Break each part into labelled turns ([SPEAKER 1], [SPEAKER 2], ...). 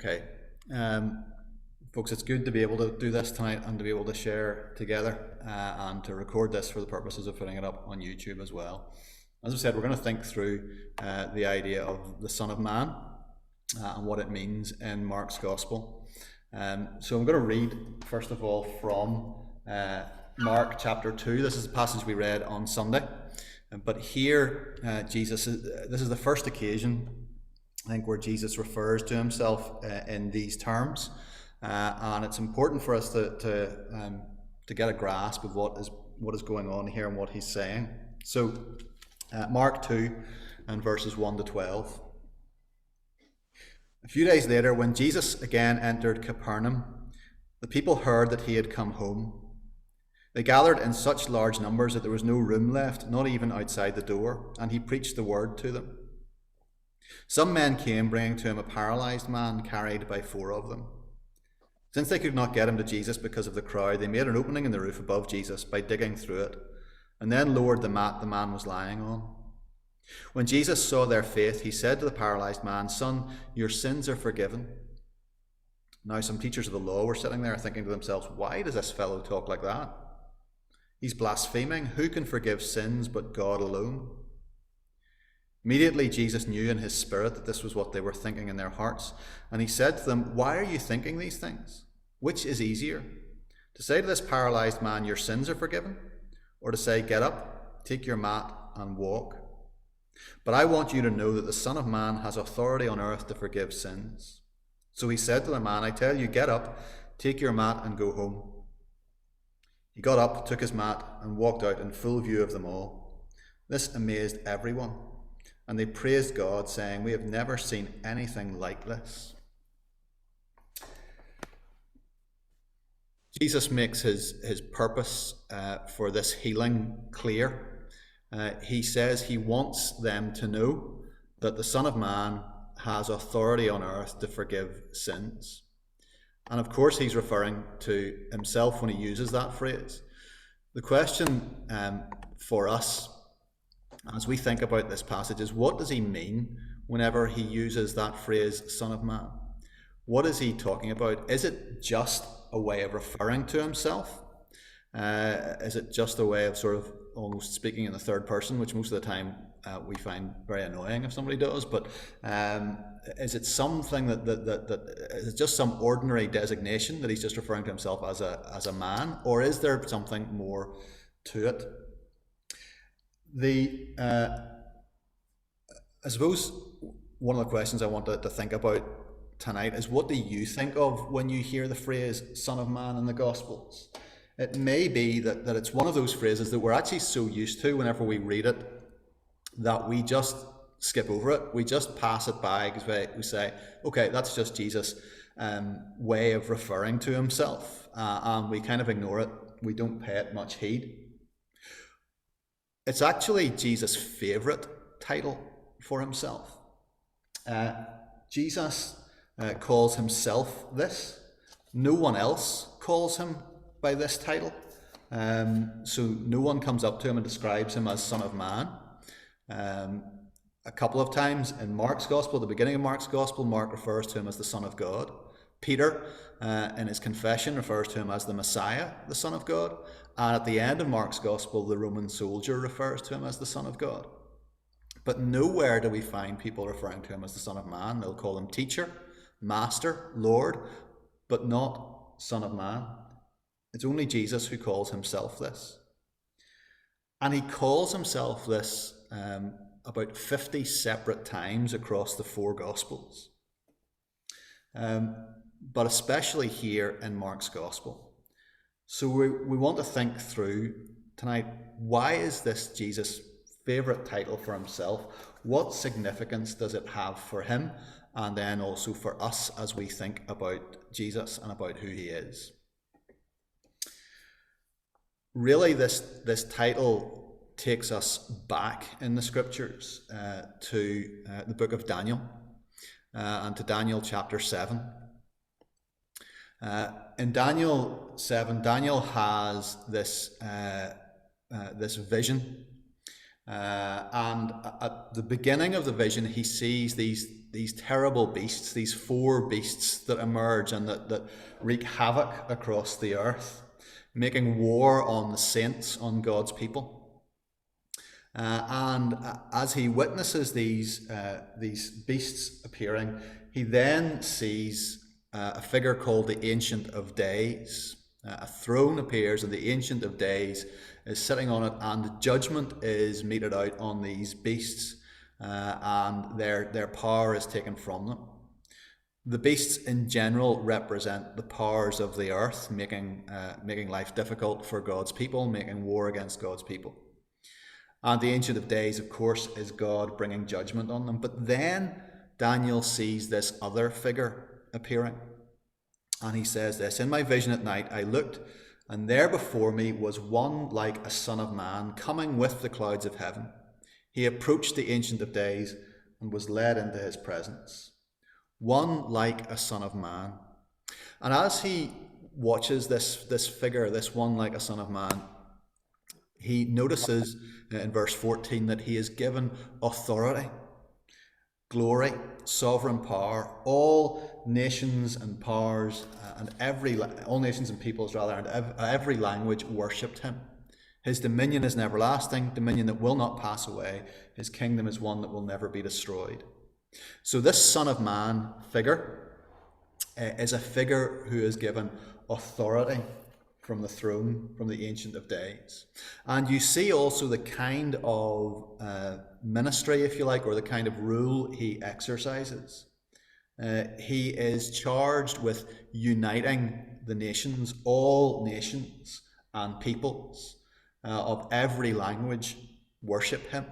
[SPEAKER 1] Okay. Folks, it's good to be able to do this tonight and to be able to share together and to record this for the purposes of putting it up on YouTube as well. As I said, we're going to think through the idea of the Son of Man and what it means in Mark's Gospel. So I'm going to read, first of all, from Mark chapter 2. This is the passage we read on Sunday. But here, this is the first occasion, I think, where Jesus refers to himself in these terms. And it's important for us to get a grasp of what is going on here and what he's saying. So, Mark 2 and verses 1 to 12. A few days later, when Jesus again entered Capernaum, the people heard that he had come home. They gathered in such large numbers that there was no room left, not even outside the door, and he preached the word to them. Some men came, bringing to him a paralyzed man carried by 4 of them. Since they could not get him to Jesus because of the crowd, they made an opening in the roof above Jesus by digging through it, and then lowered the mat the man was lying on. When Jesus saw their faith, he said to the paralyzed man, "Son, your sins are forgiven." Now some teachers of the law were sitting there thinking to themselves, "Why does this fellow talk like that? He's blaspheming. Who can forgive sins but God alone?" Immediately Jesus knew in his spirit that this was what they were thinking in their hearts, and he said to them, "Why are you thinking these things? Which is easier, to say to this paralyzed man, 'Your sins are forgiven,' or to say, 'Get up, take your mat and walk'? But I want you to know that the Son of Man has authority on earth to forgive sins." So he said to the man, "I tell you, get up, take your mat and go home." He got up, took his mat, and walked out in full view of them all. This amazed everyone, and they praised God, saying, "We have never seen anything like this." Jesus makes his purpose for this healing clear. He says he wants them to know that the Son of Man has authority on earth to forgive sins. And of course he's referring to himself when he uses that phrase. The question for us as we think about this passage is, what does he mean whenever he uses that phrase, Son of Man? What is he talking about? Is it just a way of referring to himself? Is it just a way of sort of almost speaking in the third person, which most of the time we find very annoying if somebody does? But is it something that is it just some ordinary designation that he's just referring to himself as a man, or is there something more to it? I suppose one of the questions I wanted to think about tonight is, what do you think of when you hear the phrase Son of Man in the Gospels? It may be that it's one of those phrases that we're actually so used to whenever we read it that we just skip over it. We just pass it by because we say, okay, that's just Jesus' way of referring to himself, and we kind of ignore it. We don't pay it much heed. It's actually Jesus' favourite title for himself. Jesus calls himself this. No one else calls him by this title. So no one comes up to him and describes him as Son of Man. A couple of times in Mark's Gospel, the beginning of Mark's Gospel, Mark refers to him as the Son of God. Peter, in his confession, refers to him as the Messiah, the Son of God. And at the end of Mark's Gospel, the Roman soldier refers to him as the Son of God. But nowhere do we find people referring to him as the Son of Man. They'll call him Teacher, Master, Lord, but not Son of Man. It's only Jesus who calls himself this. And he calls himself this about 50 separate times across the 4 Gospels. But especially here in Mark's Gospel. So we want to think through tonight, why is this Jesus' favourite title for himself? What significance does it have for him, and then also for us as we think about Jesus and about who he is? Really, this title takes us back in the scriptures to the book of Daniel and to Daniel chapter 7. In Daniel 7, Daniel has this vision, and at the beginning of the vision, he sees these these terrible beasts, these four beasts that emerge and that wreak havoc across the earth, making war on the saints, on God's people. And as he witnesses these beasts appearing, he then sees a figure called the Ancient of Days. A throne appears, and the Ancient of Days is sitting on it, and judgment is meted out on these beasts, and their power is taken from them. The beasts in general represent the powers of the earth, making life difficult for God's people, making war against God's people. And the Ancient of Days, of course, is God bringing judgment on them. But then Daniel sees this other figure appearing. And he says this, "In my vision at night I looked, and there before me was one like a son of man, coming with the clouds of heaven. He approached the Ancient of Days and was led into his presence." One like a son of man. And as he watches this figure, this one like a son of man, he notices in verse 14 that he is given authority, glory, sovereign power. All nations and powers all nations and peoples rather, and every language worshipped him. His dominion is an everlasting dominion that will not pass away. His kingdom is one that will never be destroyed. So this Son of Man figure is a figure who is given authority from the throne, from the Ancient of Days. And you see also the kind of ministry, if you like, or the kind of rule he exercises. He is charged with uniting the nations, all nations and peoples of every language worship him.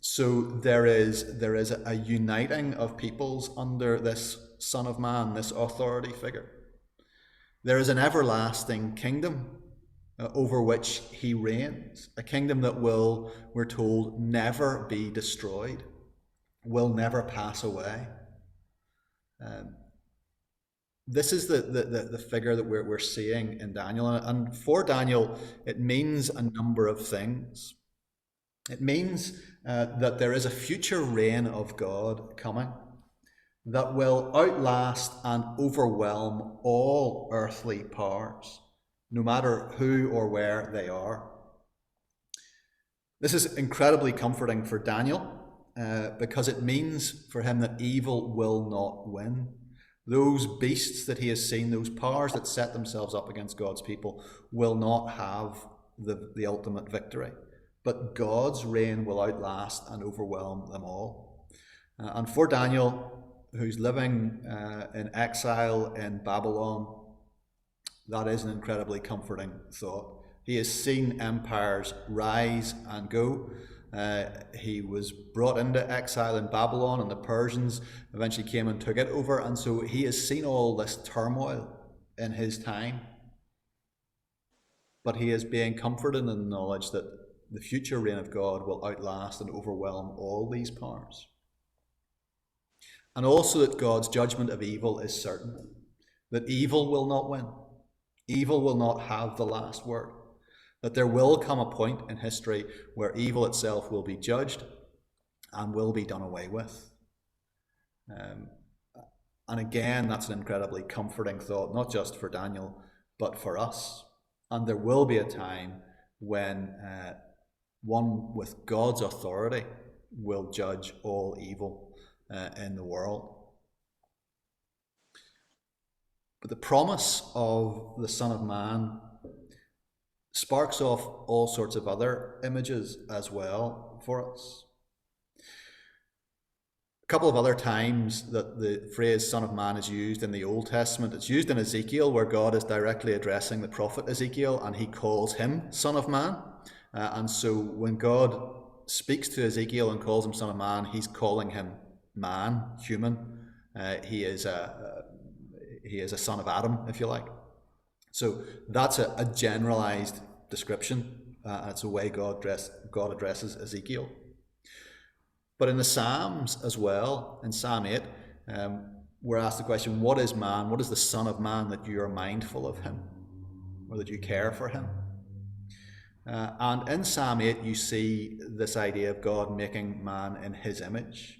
[SPEAKER 1] So there is a uniting of peoples under this Son of Man, this authority figure. There is an everlasting kingdom over which he reigns, a kingdom that will, we're told, never be destroyed, will never pass away. This is the figure that we're seeing in Daniel. And for Daniel, it means a number of things. It means that there is a future reign of God coming that will outlast and overwhelm all earthly powers, no matter who or where they are. This is incredibly comforting for Daniel because it means for him that evil will not win. Those beasts that he has seen, those powers that set themselves up against God's people, will not have the ultimate victory. But God's reign will outlast and overwhelm them all. And for Daniel, who's living in exile in Babylon, that is an incredibly comforting thought. He has seen empires rise and go. He was brought into exile in Babylon, and the Persians eventually came and took it over. And so he has seen all this turmoil in his time. But he is being comforted in the knowledge that the future reign of God will outlast and overwhelm all these powers. And also that God's judgment of evil is certain, that evil will not win. Evil will not have the last word. That there will come a point in history where evil itself will be judged and will be done away with. And again, that's an incredibly comforting thought, not just for Daniel, but for us. And there will be a time when one with God's authority will judge all evil in the world. But the promise of the Son of Man sparks off all sorts of other images as well for us. A couple of other times that the phrase Son of Man is used in the Old Testament. It's used in Ezekiel, where God is directly addressing the prophet Ezekiel, and he calls him Son of Man. And so when God speaks to Ezekiel and calls him Son of Man, he's calling him man, human. He is a son of Adam, if you like. So that's a generalized description. It's a way God addresses Ezekiel. But in the Psalms as well, in Psalm 8, we're asked the question, what is man? What is the Son of Man that you are mindful of him, or that you care for him? And in Psalm 8, you see this idea of God making man in his image.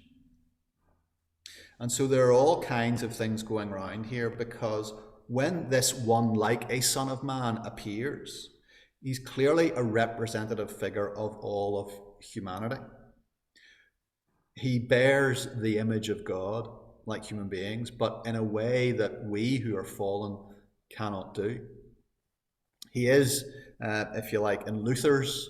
[SPEAKER 1] And so there are all kinds of things going around here, because when this one like a Son of Man appears, he's clearly a representative figure of all of humanity. He bears the image of God like human beings, but in a way that we who are fallen cannot do. He is, if you like, in Luther's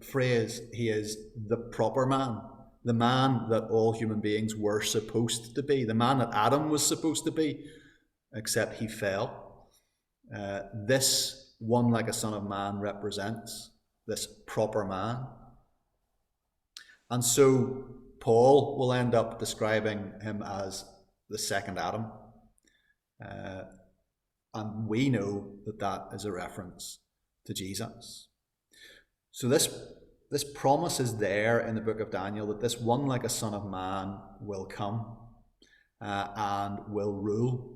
[SPEAKER 1] phrase, he is the proper man, the man that all human beings were supposed to be, the man that Adam was supposed to be, except he fell. This one like a Son of Man represents this proper man. And so Paul will end up describing him as the second Adam. And we know that that is a reference to Jesus. So this promise is there in the book of Daniel, that this one like a Son of Man will come and will rule.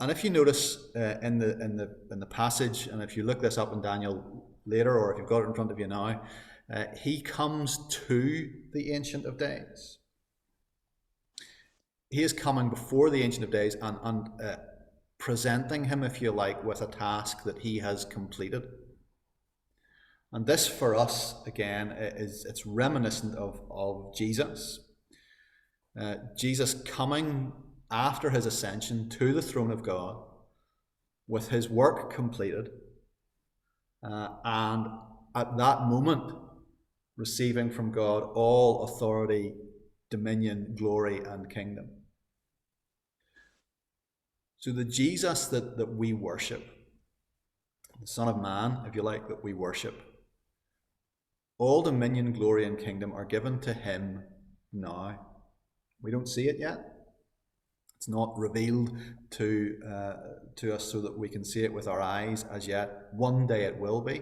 [SPEAKER 1] And if you notice in the passage, and if you look this up in Daniel later, or if you've got it in front of you now, he comes to the Ancient of Days. He is coming before the Ancient of Days and presenting him, if you like, with a task that he has completed. And this for us, again, it's reminiscent of Jesus. Jesus coming after his ascension to the throne of God with his work completed, and at that moment receiving from God all authority, dominion, glory, and kingdom. So the Jesus that we worship, the Son of Man, if you like, that we worship, all dominion, glory, and kingdom are given to him now. We don't see it yet. It's not revealed to us so that we can see it with our eyes as yet. One day it will be.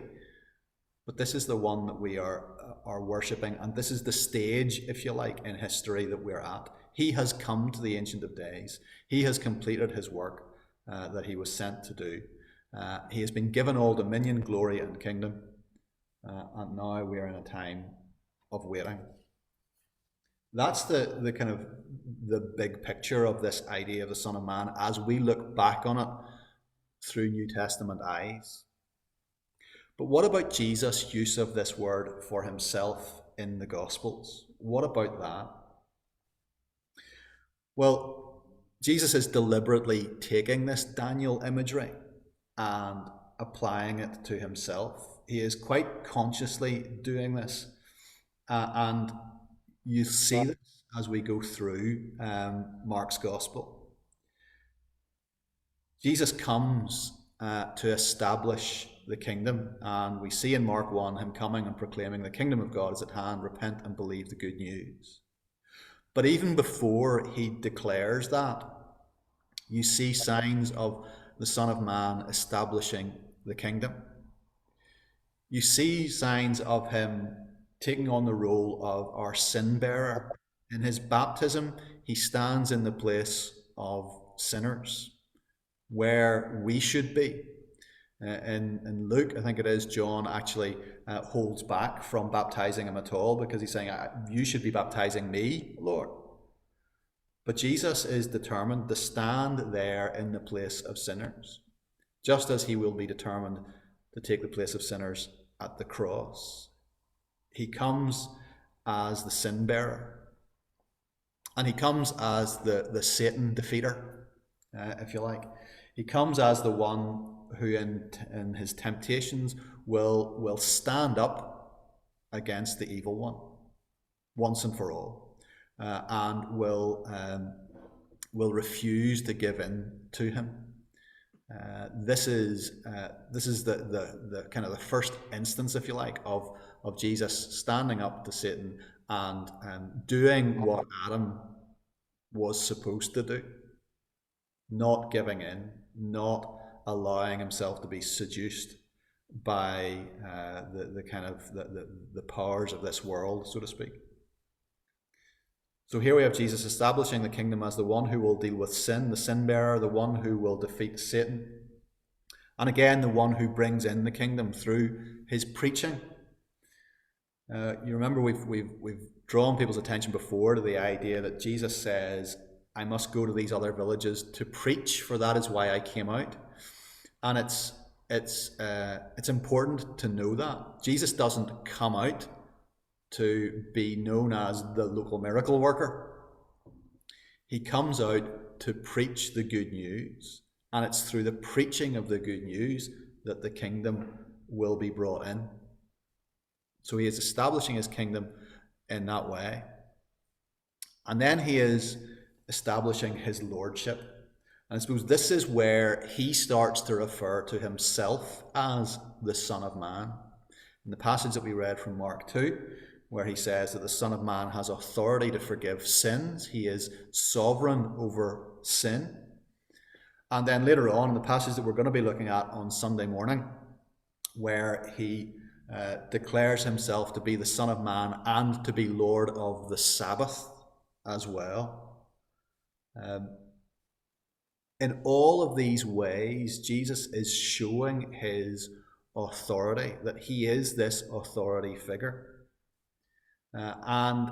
[SPEAKER 1] But this is the one that we are worshipping, and this is the stage, if you like, in history that we're at. He has come to the Ancient of Days. He has completed his work that he was sent to do. He has been given all dominion, glory, and kingdom. And now we are in a time of waiting. That's the kind of the big picture of this idea of the Son of Man as we look back on it through New Testament eyes. But what about Jesus' use of this word for himself in the Gospels? What about that? Well, Jesus is deliberately taking this Daniel imagery and applying it to himself. He is quite consciously doing this. And you see this as we go through Mark's Gospel. Jesus comes to establish the kingdom, and we see in Mark 1 him coming and proclaiming the kingdom of God is at hand, repent and believe the good news. But even before he declares that, you see signs of the Son of Man establishing the kingdom. You see signs of him taking on the role of our sin bearer. In his baptism, he stands in the place of sinners, where we should be. In Luke, I think it is, John actually holds back from baptizing him at all, because he's saying, you should be baptizing me, Lord. But Jesus is determined to stand there in the place of sinners, just as he will be determined to take the place of sinners at the cross. He comes as the sin bearer, and he comes as the Satan defeater, if you like. He comes as the one who in his temptations will stand up against the evil one once and for all, and will refuse to give in to him. This is the kind of the first instance, if you like, of Jesus standing up to Satan and doing what Adam was supposed to do, not giving in, not allowing himself to be seduced by the powers of this world, so to speak. So here we have Jesus establishing the kingdom as the one who will deal with sin, the sin bearer, the one who will defeat Satan, and again the one who brings in the kingdom through his preaching. You remember we've drawn people's attention before to the idea that Jesus says, "I must go to these other villages to preach, for that is why I came out." And it's important to know that Jesus doesn't come out to be known as the local miracle worker. He comes out to preach the good news, and it's through the preaching of the good news that the kingdom will be brought in. So he is establishing his kingdom in that way. And then he is establishing his lordship. And I suppose this is where he starts to refer to himself as the Son of Man. In the passage that we read from Mark 2, where he says that the Son of Man has authority to forgive sins. He is sovereign over sin. And then later on, in the passage that we're going to be looking at on Sunday morning, where he declares himself to be the Son of Man and to be Lord of the Sabbath as well. In all of these ways, Jesus is showing his authority, that he is this authority figure. And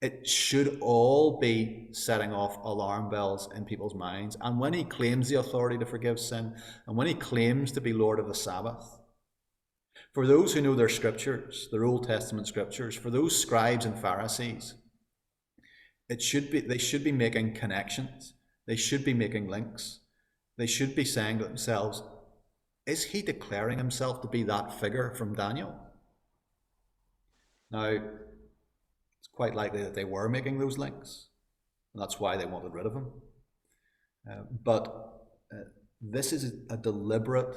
[SPEAKER 1] it should all be setting off alarm bells in people's minds. And when he claims the authority to forgive sin, and when he claims to be Lord of the Sabbath, for those who know their scriptures, their Old Testament scriptures, for those scribes and Pharisees, they should be making connections. They should be making links. They should be saying to themselves, is he declaring himself to be that figure from Daniel? Now, it's quite likely that they were making those links, and that's why they wanted rid of him. But this is a deliberate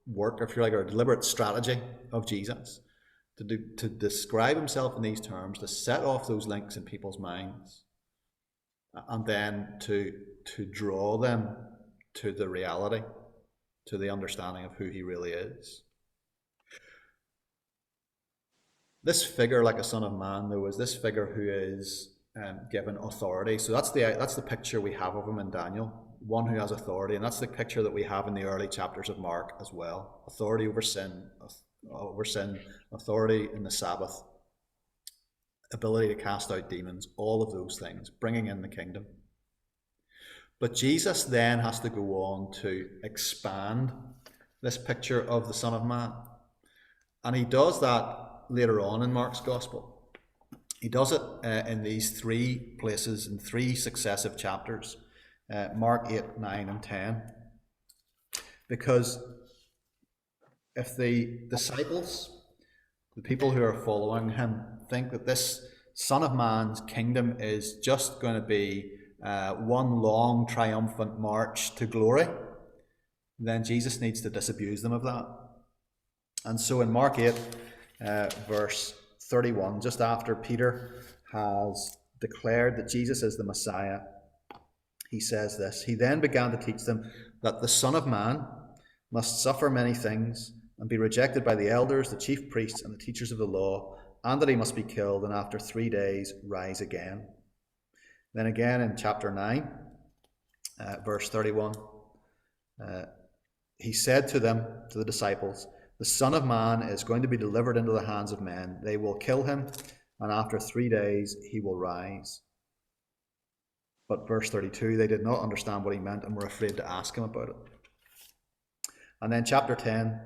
[SPEAKER 1] work, if you like, or a deliberate strategy of Jesus to describe himself in these terms, to set off those links in people's minds, and then to draw them to the reality, to the understanding of who he really is. This figure, like a Son of Man, though, is this figure who is given authority. So that's the picture we have of him in Daniel, one who has authority, and that's the picture that we have in the early chapters of Mark as well. Authority over sin, authority in the Sabbath, ability to cast out demons, all of those things, bringing in the kingdom. But Jesus then has to go on to expand this picture of the Son of Man. And he does that later on in Mark's Gospel. He does it in these three places, in three successive chapters, Mark 8, 9 and 10. Because if the disciples, the people who are following him, think that this Son of Man's kingdom is just going to be one long triumphant march to glory, then Jesus needs to disabuse them of that. And so in Mark 8, verse 31, just after Peter has declared that Jesus is the Messiah, he says this: "He then began to teach them that the Son of Man must suffer many things and be rejected by the elders, the chief priests, and the teachers of the law, and that he must be killed and after 3 days rise again." Then again in chapter 9, verse 31, he said to them, to the disciples, "The Son of Man is going to be delivered into the hands of men. They will kill him, and after 3 days he will rise." But verse 32, they did not understand what he meant and were afraid to ask him about it. And then chapter 10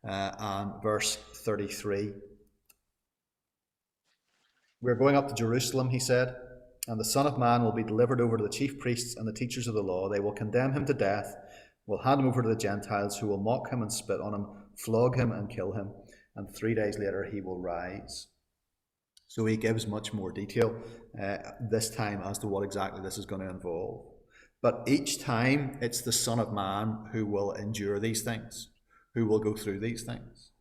[SPEAKER 1] and verse 33. "We're going up to Jerusalem," he said, "and the Son of Man will be delivered over to the chief priests and the teachers of the law. They will condemn him to death, will hand him over to the Gentiles, who will mock him and spit on him, flog him and kill him, and 3 days later he will rise." So he gives much more detail this time as to what exactly this is going to involve. But each time it's the Son of Man who will endure these things, who will go through these things.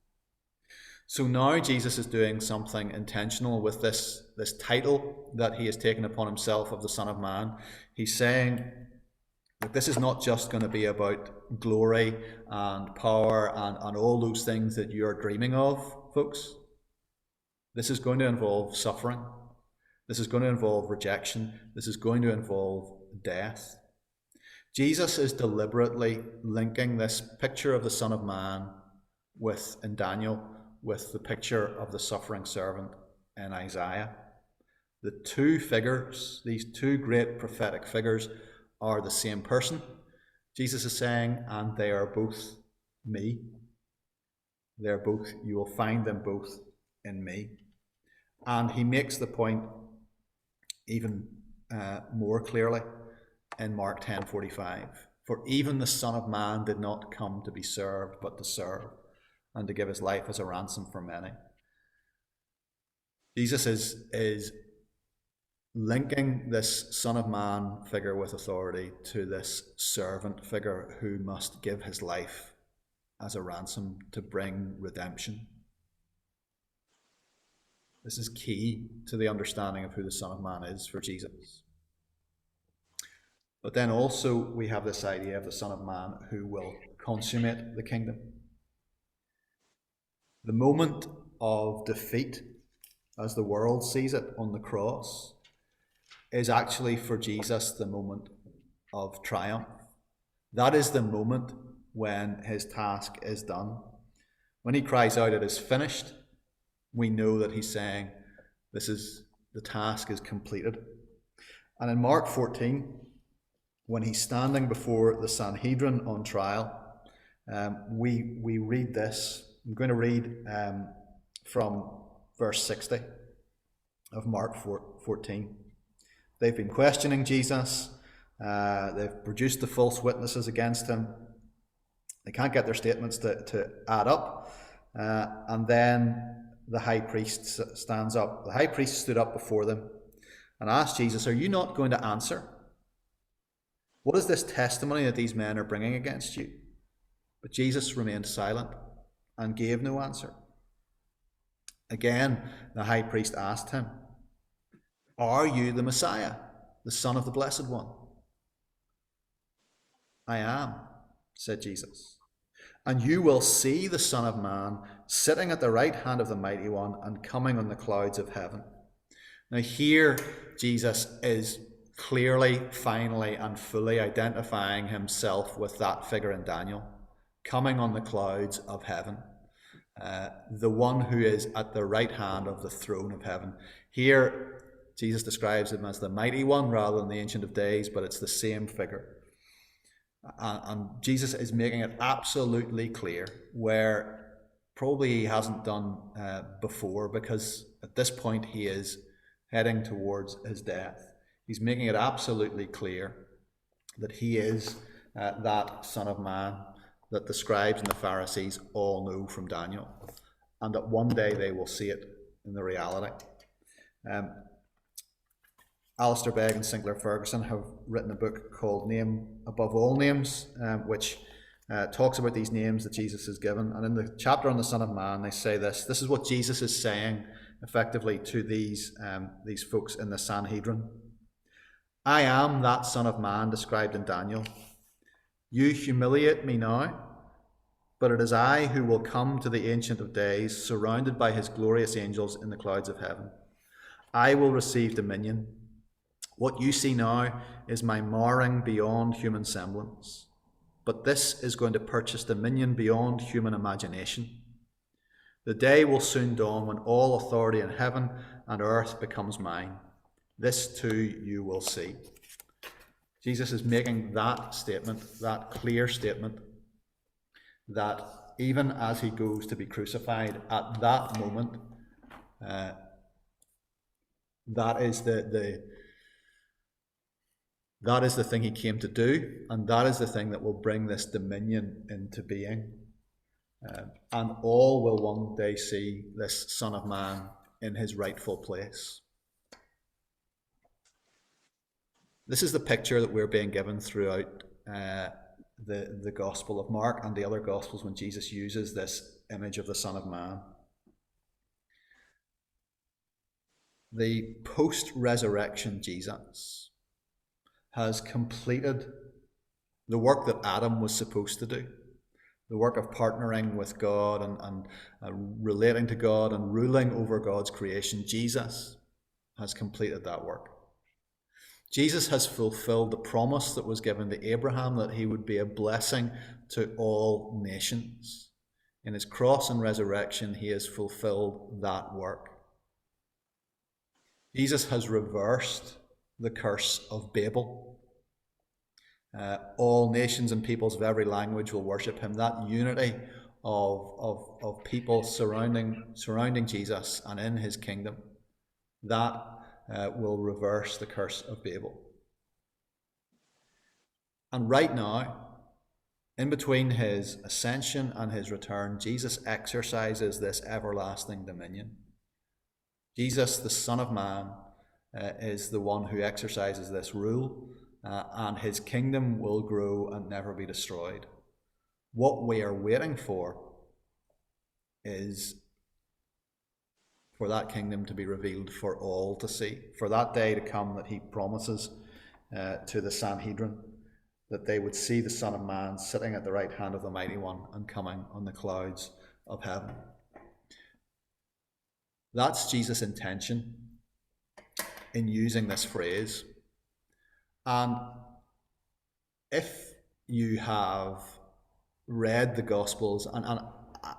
[SPEAKER 1] So now Jesus is doing something intentional with this title that he has taken upon himself of the Son of Man. He's saying that this is not just going to be about glory and power and all those things that you're dreaming of, folks. This is going to involve suffering. This is going to involve rejection. This is going to involve death. Jesus is deliberately linking this picture of the Son of Man in Daniel with the picture of the suffering servant in Isaiah. The two figures, these two great prophetic figures, are the same person. Jesus is saying, and they are both me. They're both, you will find them both in me. And he makes the point even more clearly in Mark 10:45. For even the Son of Man did not come to be served, but to serve, and to give his life as a ransom for many. Jesus is linking this Son of Man figure with authority to this servant figure who must give his life as a ransom to bring redemption. This is key to the understanding of who the Son of Man is for Jesus. But then also we have this idea of the Son of Man who will consummate the kingdom. The moment of defeat, as the world sees it on the cross, is actually for Jesus the moment of triumph. That is the moment when his task is done. When he cries out, "It is finished," we know that he's saying, the task is completed. And in Mark 14, when he's standing before the Sanhedrin on trial, we read this. I'm going to read from verse 60 of Mark 14. They've been questioning Jesus. They've produced the false witnesses against him. They can't get their statements to add up. And then the high priest stands up. The high priest stood up before them and asked Jesus, "Are you not going to answer? What is this testimony that these men are bringing against you?" But Jesus remained silent and gave no answer. Again, the high priest asked him, "Are you the Messiah, the Son of the Blessed One?" "I am," said Jesus. "And you will see the Son of Man sitting at the right hand of the Mighty One and coming on the clouds of heaven." Now here, Jesus is clearly, finally, and fully identifying himself with that figure in Daniel, coming on the clouds of heaven, the one who is at the right hand of the throne of heaven. Here, Jesus describes him as the Mighty One rather than the Ancient of Days, but it's the same figure. And Jesus is making it absolutely clear, where probably he hasn't done before, because at this point he is heading towards his death. He's making it absolutely clear that he is that Son of Man that the scribes and the Pharisees all know from Daniel, and that one day they will see it in the reality. Alistair Begg and Sinclair Ferguson have written a book called Name Above All Names, which talks about these names that Jesus has given. And in the chapter on the Son of Man, they say this is what Jesus is saying effectively to these folks in the Sanhedrin. "I am that Son of Man described in Daniel. You humiliate me now, but it is I who will come to the Ancient of Days, surrounded by his glorious angels in the clouds of heaven. I will receive dominion. What you see now is my marring beyond human semblance, but this is going to purchase dominion beyond human imagination. The day will soon dawn when all authority in heaven and earth becomes mine. This too you will see." Jesus is making that statement, that clear statement, that even as he goes to be crucified, at that moment, that is the thing he came to do, and that is the thing that will bring this dominion into being. And all will one day see this Son of Man in his rightful place. This is the picture that we're being given throughout the Gospel of Mark and the other Gospels when Jesus uses this image of the Son of Man. The post-resurrection Jesus has completed the work that Adam was supposed to do, the work of partnering with God and relating to God and ruling over God's creation. Jesus has completed that work. Jesus has fulfilled the promise that was given to Abraham that he would be a blessing to all nations. In his cross and resurrection, he has fulfilled that work. Jesus has reversed the curse of Babel. All nations and peoples of every language will worship him. That unity of people surrounding Jesus and in his kingdom, that will reverse the curse of Babel. And right now, in between his ascension and his return, Jesus exercises this everlasting dominion. Jesus, the Son of Man, is the one who exercises this rule, and his kingdom will grow and never be destroyed. What we are waiting for is for that kingdom to be revealed for all to see, for that day to come that he promises to the Sanhedrin, that they would see the Son of Man sitting at the right hand of the Mighty One and coming on the clouds of heaven. That's Jesus' intention in using this phrase. And if you have read the Gospels, and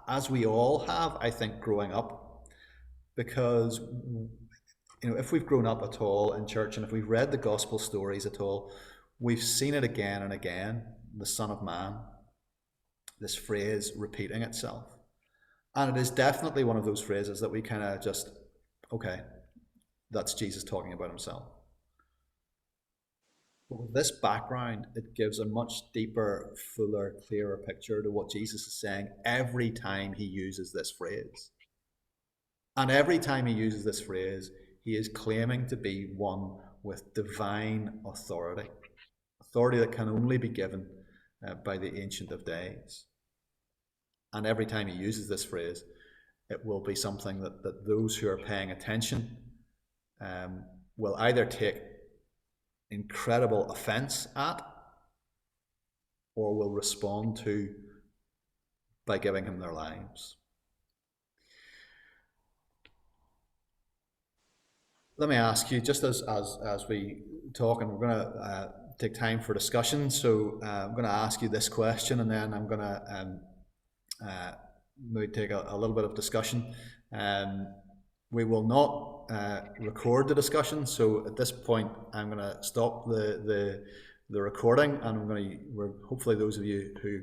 [SPEAKER 1] as we all have, I think, growing up, because if we've grown up at all in church and if we've read the Gospel stories at all, we've seen it again and again, the Son of Man, this phrase repeating itself. And it is definitely one of those phrases that we kind of just, okay, that's Jesus talking about himself. But with this background, it gives a much deeper, fuller, clearer picture to what Jesus is saying every time he uses this phrase. And every time he uses this phrase, he is claiming to be one with divine authority. Authority that can only be given by the Ancient of Days. And every time he uses this phrase, it will be something that those who are paying attention will either take incredible offense at or will respond to by giving him their lives. Let me ask you, just as we talk, and we're going to take time for discussion, so I'm going to ask you this question, and then I'm going to maybe take a little bit of discussion. We will not record the discussion, so at this point I'm going to stop the recording, and we're hopefully those of you who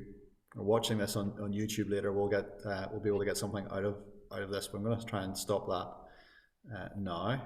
[SPEAKER 1] are watching this on YouTube later will be able to get something out of this. But I'm going to try and stop that now.